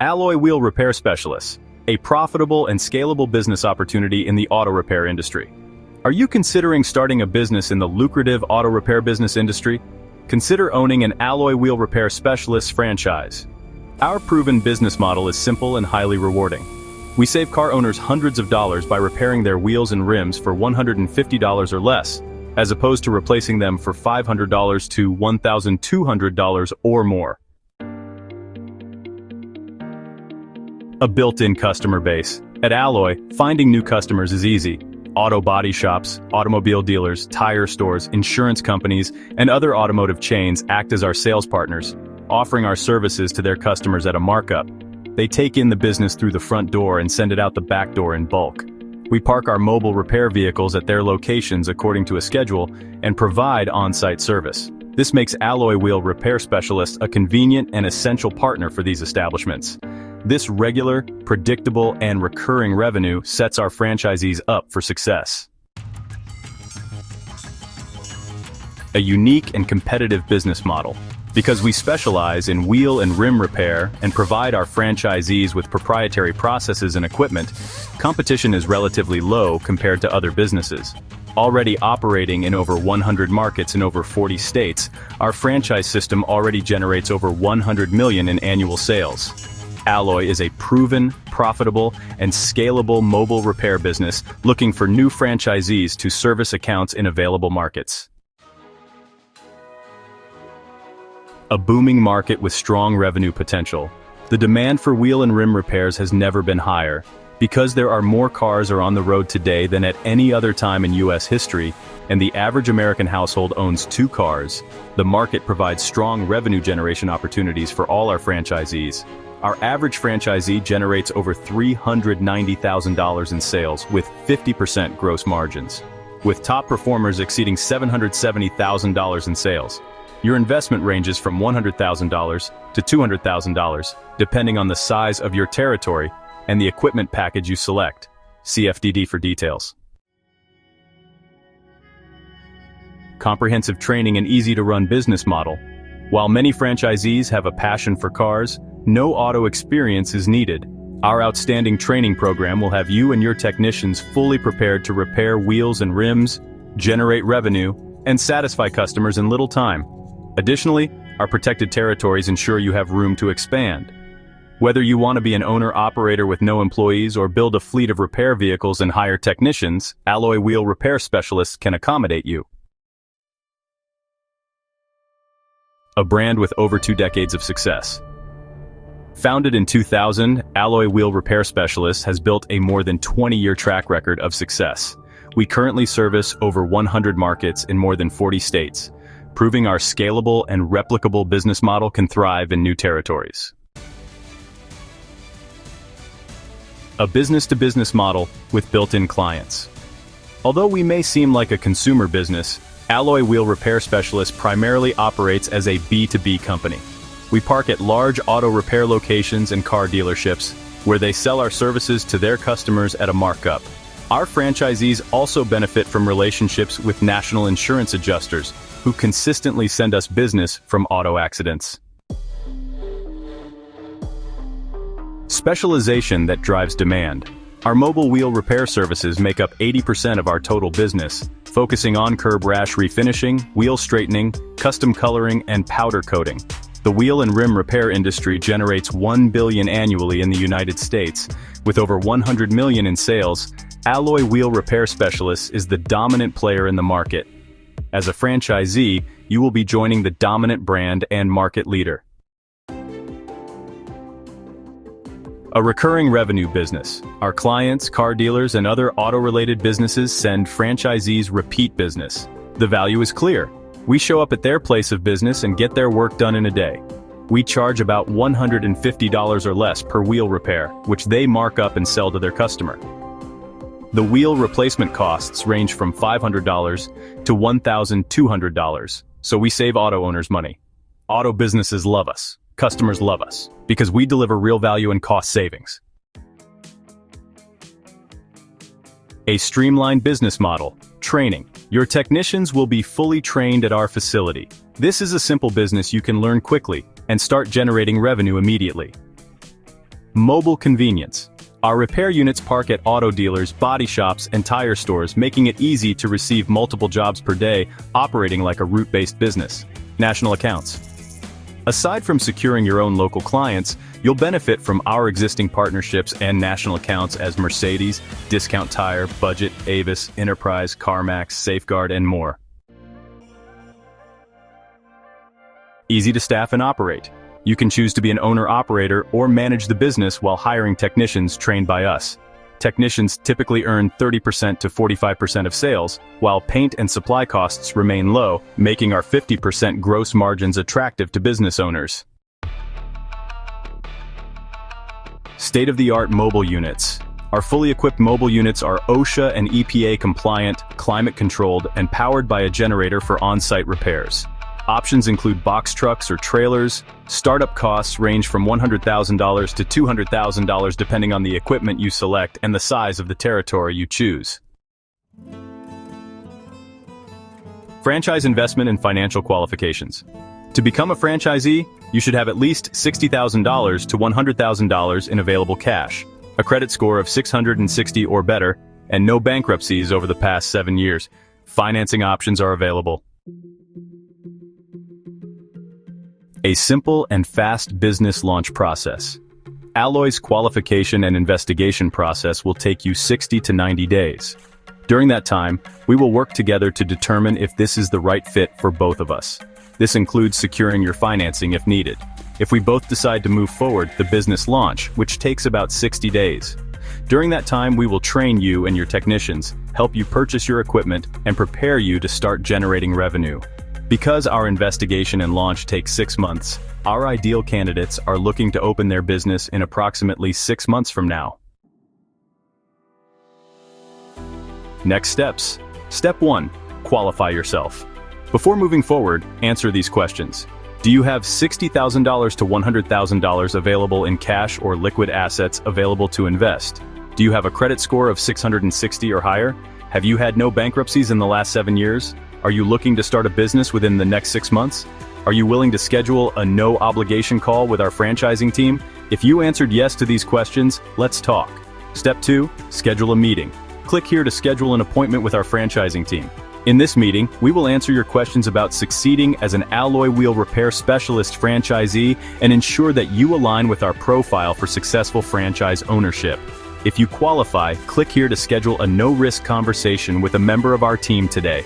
Alloy wheel repair specialists, a profitable and scalable business opportunity in the auto repair industry. Are you considering starting a business in the lucrative auto repair business industry? Consider owning an alloy wheel repair specialist franchise. Our proven business model is simple and highly rewarding. We save car owners hundreds of dollars by repairing their wheels and rims for $150 or less, as opposed to replacing them for $500 to $1,200 or more. A built-in customer base. At Alloy, finding new customers is easy. Auto body shops, automobile dealers, tire stores, insurance companies, and other automotive chains act as our sales partners, offering our services to their customers at a markup. They take in the business through the front door and send it out the back door in bulk. We park our mobile repair vehicles at their locations according to a schedule and provide on-site service. This makes Alloy Wheel Repair Specialists a convenient and essential partner for these establishments. This regular, predictable, and recurring revenue sets our franchisees up for success. A unique and competitive business model. Because we specialize in wheel and rim repair and provide our franchisees with proprietary processes and equipment, competition is relatively low compared to other businesses. Already operating in over 100 markets in over 40 states, our franchise system already generates over $100 million in annual sales. Alloy is a proven, profitable, and scalable mobile repair business looking for new franchisees to service accounts in available markets. A booming market with strong revenue potential. The demand for wheel and rim repairs has never been higher. Because there are more cars on the road today than at any other time in U.S. history, and the average American household owns 2 cars, the market provides strong revenue generation opportunities for all our franchisees. Our average franchisee generates over $390,000 in sales with 50% gross margins, with top performers exceeding $770,000 in sales. Your investment ranges from $100,000 to $200,000, depending on the size of your territory and the equipment package you select. See FDD for details. Comprehensive training and easy-to-run business model. While many franchisees have a passion for cars, no auto experience is needed. Our outstanding training program will have you and your technicians fully prepared to repair wheels and rims, generate revenue, and satisfy customers in little time. Additionally, our protected territories ensure you have room to expand. Whether you want to be an owner-operator with no employees or build a fleet of repair vehicles and hire technicians, Alloy Wheel Repair Specialists can accommodate you. A brand with over 2 decades of success. Founded in 2000, Alloy Wheel Repair Specialists has built a more than 20-year track record of success. We currently service over 100 markets in more than 40 states, proving our scalable and replicable business model can thrive in new territories. A business-to-business model with built-in clients. Although we may seem like a consumer business, Alloy Wheel Repair Specialists primarily operates as a B2B company. We park at large auto repair locations and car dealerships, where they sell our services to their customers at a markup. Our franchisees also benefit from relationships with national insurance adjusters, who consistently send us business from auto accidents. Specialization that drives demand. Our mobile wheel repair services make up 80% of our total business, focusing on curb rash refinishing, wheel straightening, custom coloring, and powder coating. The wheel and rim repair industry generates $1 billion annually in the United States. With over $100 million in sales, Alloy Wheel Repair Specialists is the dominant player in the market. As a franchisee, you will be joining the dominant brand and market leader. A recurring revenue business. Our clients, car dealers, and other auto-related businesses send franchisees repeat business. The value is clear. We show up at their place of business and get their work done in a day. We charge about $150 or less per wheel repair, which they mark up and sell to their customer. The wheel replacement costs range from $500 to $1,200, so we save auto owners money. Auto businesses love us. Customers love us, because we deliver real value and cost savings. A streamlined business model. Training. Your technicians will be fully trained at our facility. This is a simple business you can learn quickly and start generating revenue immediately. Mobile convenience. Our repair units park at auto dealers, body shops, and tire stores, making it easy to receive multiple jobs per day, operating like a route-based business. National accounts. Aside from securing your own local clients, you'll benefit from our existing partnerships and national accounts as Mercedes, Discount Tire, Budget, Avis, Enterprise, CarMax, Safeguard, and more. Easy to staff and operate. You can choose to be an owner-operator or manage the business while hiring technicians trained by us. Technicians typically earn 30% to 45% of sales, while paint and supply costs remain low, making our 50% gross margins attractive to business owners. State-of-the-art mobile units. Our fully equipped mobile units are OSHA and EPA compliant, climate-controlled, and powered by a generator for on-site repairs. Options include box trucks or trailers. Startup costs range from $100,000 to $200,000 depending on the equipment you select and the size of the territory you choose. Franchise investment and financial qualifications. To become a franchisee, you should have at least $60,000 to $100,000 in available cash, a credit score of 660 or better, and no bankruptcies over the past 7 years. Financing options are available. A simple and fast business launch process. Alloy's qualification and investigation process will take you 60 to 90 days. During that time, we will work together to determine if this is the right fit for both of us. This includes securing your financing if needed. If we both decide to move forward, the business launch, which takes about 60 days. During that time, we will train you and your technicians, help you purchase your equipment, and prepare you to start generating revenue. Because our investigation and launch takes 6 months, our ideal candidates are looking to open their business in approximately 6 months from now. Next steps. Step 1. Qualify yourself. Before moving forward, answer these questions. Do you have $60,000 to $100,000 available in cash or liquid assets available to invest? Do you have a credit score of 660 or higher? Have you had no bankruptcies in the last 7 years? Are you looking to start a business within the next 6 months? Are you willing to schedule a no-obligation call with our franchising team? If you answered yes to these questions, let's talk. Step 2. Schedule a meeting. Click here to schedule an appointment with our franchising team. In this meeting, we will answer your questions about succeeding as an alloy wheel repair specialist franchisee and ensure that you align with our profile for successful franchise ownership. If you qualify, click here to schedule a no-risk conversation with a member of our team today.